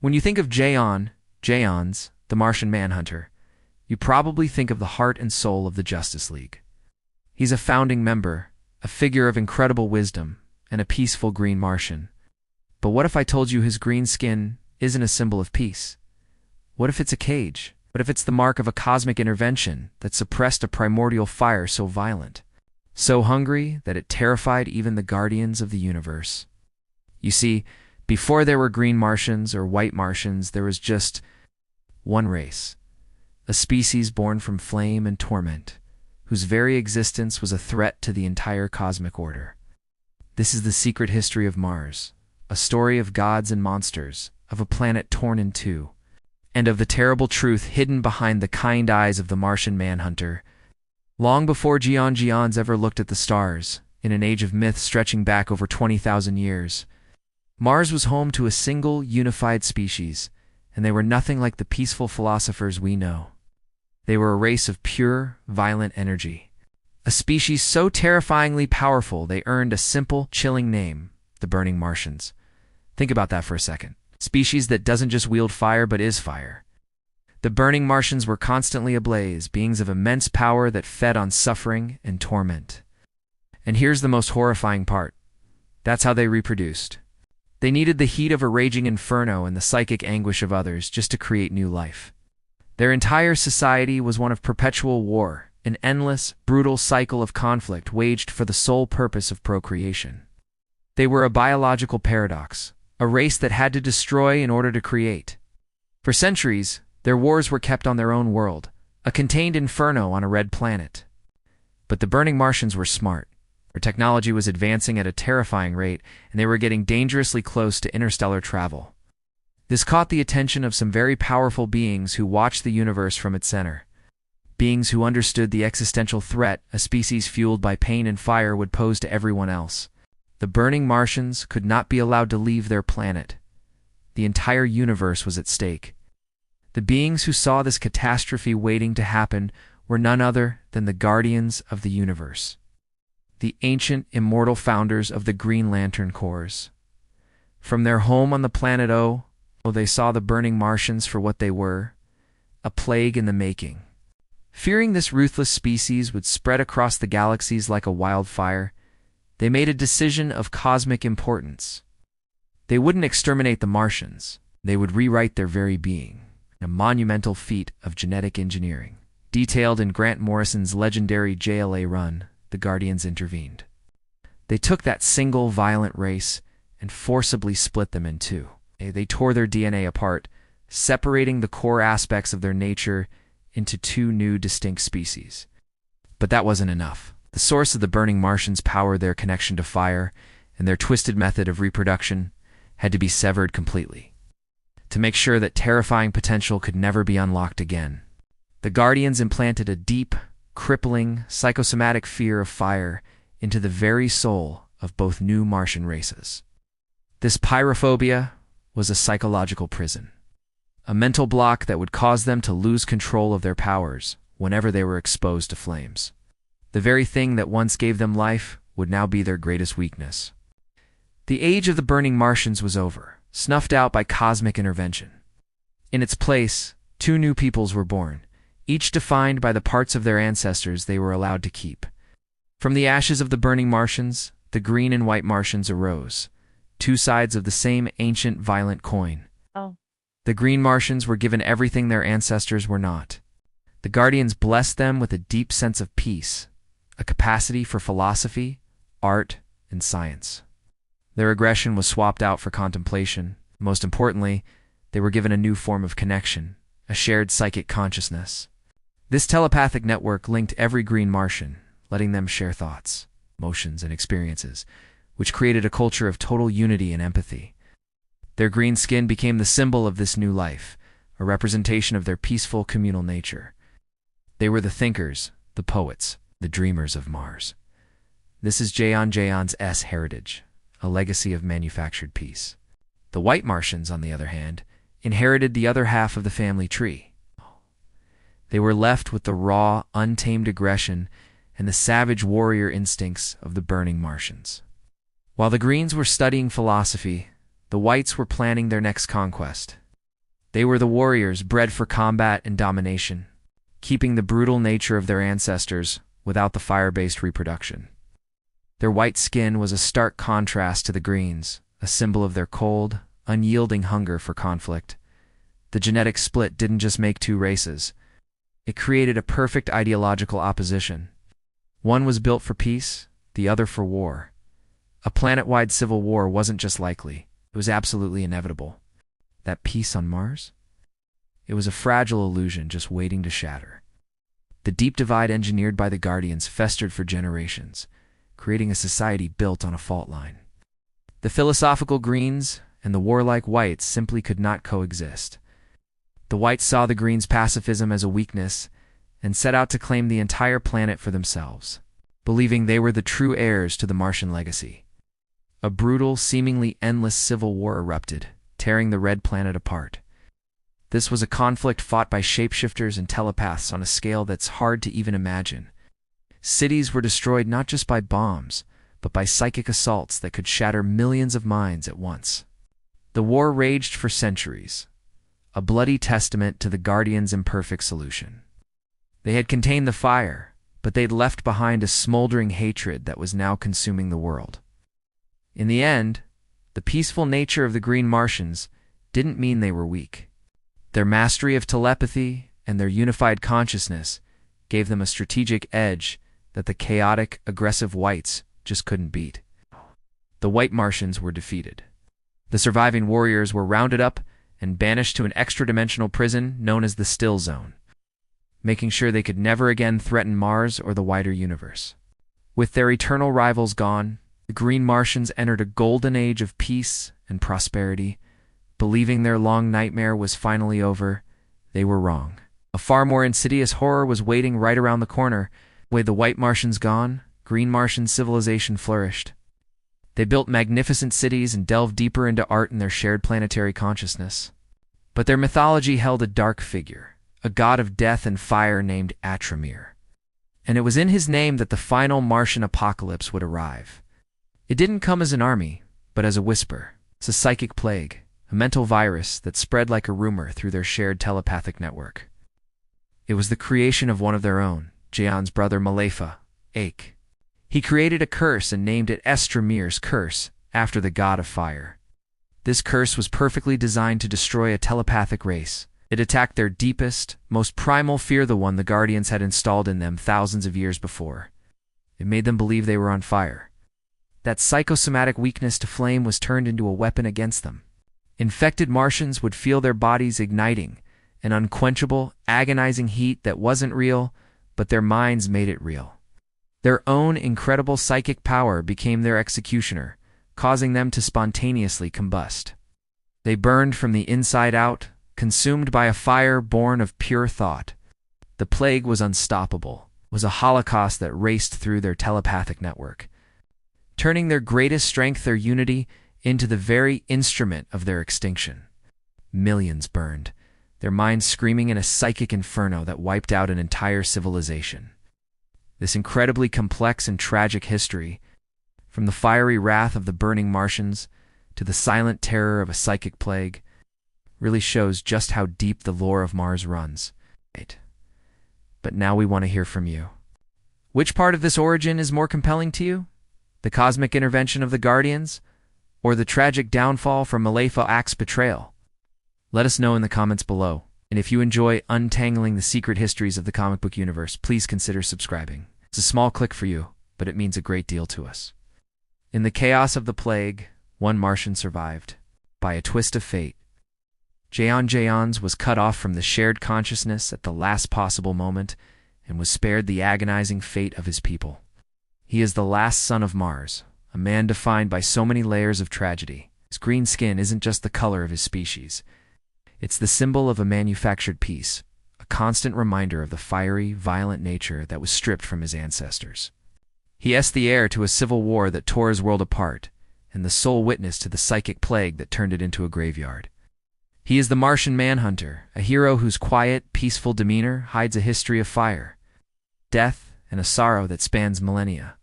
When you think of Jaons, the Martian Manhunter, you probably think of the heart and soul of the Justice League. He's a founding member, a figure of incredible wisdom, and a peaceful green Martian. But what if I told you his green skin isn't a symbol of peace? What if it's a cage? What if it's the mark of a cosmic intervention that suppressed a primordial fire so violent, so hungry that it terrified even the guardians of the universe? You see, before there were Green Martians or White Martians, there was just one race, a species born from flame and torment, whose very existence was a threat to the entire cosmic order. This is the secret history of Mars, a story of gods and monsters, of a planet torn in two, and of the terrible truth hidden behind the kind eyes of the Martian Manhunter. Long before Jaons ever looked at the stars, in an age of myth stretching back over 20,000 years, Mars was home to a single, unified species, and they were nothing like the peaceful philosophers we know. They were a race of pure, violent energy, a species so terrifyingly powerful they earned a simple, chilling name, the Burning Martians. Think about that for a second. Species that doesn't just wield fire but is fire. The Burning Martians were constantly ablaze, beings of immense power that fed on suffering and torment. And here's the most horrifying part. That's how they reproduced. They needed the heat of a raging inferno and the psychic anguish of others just to create new life. Their entire society was one of perpetual war, an endless, brutal cycle of conflict waged for the sole purpose of procreation. They were a biological paradox, a race that had to destroy in order to create. For centuries, their wars were kept on their own world, a contained inferno on a red planet. But the Burning Martians were smart. Their technology was advancing at a terrifying rate, and they were getting dangerously close to interstellar travel. This caught the attention of some very powerful beings who watched the universe from its center. Beings who understood the existential threat a species fueled by pain and fire would pose to everyone else. The Burning Martians could not be allowed to leave their planet. The entire universe was at stake. The beings who saw this catastrophe waiting to happen were none other than the guardians of the universe, the ancient, immortal founders of the Green Lantern Corps. From their home on the planet O, they saw the Burning Martians for what they were, a plague in the making. Fearing this ruthless species would spread across the galaxies like a wildfire, they made a decision of cosmic importance. They wouldn't exterminate the Martians, they would rewrite their very being, a monumental feat of genetic engineering. Detailed in Grant Morrison's legendary JLA run, the Guardians intervened. They took that single violent race and forcibly split them in two. They tore their DNA apart, separating the core aspects of their nature into two new distinct species. But that wasn't enough. The source of the Burning Martians' power, their connection to fire, and their twisted method of reproduction had to be severed completely, to make sure that terrifying potential could never be unlocked again. The Guardians implanted a deep, crippling, psychosomatic fear of fire into the very soul of both new Martian races. This pyrophobia was a psychological prison, a mental block that would cause them to lose control of their powers whenever they were exposed to flames. The very thing that once gave them life would now be their greatest weakness. The age of the Burning Martians was over, snuffed out by cosmic intervention. In its place, two new peoples were born, each defined by the parts of their ancestors they were allowed to keep. From the ashes of the Burning Martians, the Green and White Martians arose, two sides of the same ancient violent coin. The Green Martians were given everything their ancestors were not. The Guardians blessed them with a deep sense of peace, a capacity for philosophy, art, and science. Their aggression was swapped out for contemplation. Most importantly, they were given a new form of connection, a shared psychic consciousness. This telepathic network linked every Green Martian, letting them share thoughts, emotions, and experiences, which created a culture of total unity and empathy. Their green skin became the symbol of this new life, a representation of their peaceful communal nature. They were the thinkers, the poets, the dreamers of Mars. This is Jaons' heritage, a legacy of manufactured peace. The White Martians, on the other hand, inherited the other half of the family tree. They were left with the raw, untamed aggression and the savage warrior instincts of the Burning Martians. While the Greens were studying philosophy, the Whites were planning their next conquest. They were the warriors bred for combat and domination, keeping the brutal nature of their ancestors without the fire-based reproduction. Their white skin was a stark contrast to the greens, a symbol of their cold, unyielding hunger for conflict. The genetic split didn't just make two races. It created a perfect ideological opposition. One was built for peace, the other for war. A planet-wide civil war wasn't just likely, it was absolutely inevitable. That peace on Mars? It was a fragile illusion just waiting to shatter. The deep divide engineered by the Guardians festered for generations, creating a society built on a fault line. The philosophical Greens and the warlike Whites simply could not coexist. The Whites saw the Greens' pacifism as a weakness and set out to claim the entire planet for themselves, believing they were the true heirs to the Martian legacy. A brutal, seemingly endless civil war erupted, tearing the red planet apart. This was a conflict fought by shapeshifters and telepaths on a scale that's hard to even imagine. Cities were destroyed not just by bombs, but by psychic assaults that could shatter millions of minds at once. The war raged for centuries, a bloody testament to the Guardians' imperfect solution. They had contained the fire, but they'd left behind a smoldering hatred that was now consuming the world. In the end, the peaceful nature of the Green Martians didn't mean they were weak. Their mastery of telepathy and their unified consciousness gave them a strategic edge that the chaotic, aggressive Whites just couldn't beat. The White Martians were defeated. The surviving warriors were rounded up and banished to an extra-dimensional prison known as the Still Zone, making sure they could never again threaten Mars or the wider universe. With their eternal rivals gone, the Green Martians entered a golden age of peace and prosperity. Believing their long nightmare was finally over, they were wrong. A far more insidious horror was waiting right around the corner. With the White Martians gone, Green Martian civilization flourished. They built magnificent cities and delved deeper into art and their shared planetary consciousness. But their mythology held a dark figure, a god of death and fire named Atramir. And it was in his name that the final Martian apocalypse would arrive. It didn't come as an army, but as a whisper. It's a psychic plague, a mental virus that spread like a rumor through their shared telepathic network. It was the creation of one of their own, Jaon's brother Malefa, Ake. He created a curse and named it Estramir's Curse, after the god of fire. This curse was perfectly designed to destroy a telepathic race. It attacked their deepest, most primal fear, the one the Guardians had installed in them thousands of years before. It made them believe they were on fire. That psychosomatic weakness to flame was turned into a weapon against them. Infected Martians would feel their bodies igniting, an unquenchable, agonizing heat that wasn't real, but their minds made it real. Their own incredible psychic power became their executioner, causing them to spontaneously combust. They burned from the inside out, consumed by a fire born of pure thought. The plague was unstoppable, was a holocaust that raced through their telepathic network, turning their greatest strength, their unity, into the very instrument of their extinction. Millions burned, their minds screaming in a psychic inferno that wiped out an entire civilization. This incredibly complex and tragic history, from the fiery wrath of the burning Martians to the silent terror of a psychic plague, really shows just how deep the lore of Mars runs. But now we want to hear from you. Which part of this origin is more compelling to you? The cosmic intervention of the Guardians, or the tragic downfall from Malefa Ake's betrayal? Let us know in the comments below. And if you enjoy untangling the secret histories of the comic book universe, please consider subscribing. It's a small click for you, but it means a great deal to us. In the chaos of the plague, one Martian survived. By a twist of fate, Jaons was cut off from the shared consciousness at the last possible moment and was spared the agonizing fate of his people. He is the last son of Mars, a man defined by so many layers of tragedy. His green skin isn't just the color of his species. It's the symbol of a manufactured peace, a constant reminder of the fiery, violent nature that was stripped from his ancestors. He is the heir to a civil war that tore his world apart, and the sole witness to the psychic plague that turned it into a graveyard. He is the Martian Manhunter, a hero whose quiet, peaceful demeanor hides a history of fire, death, and a sorrow that spans millennia.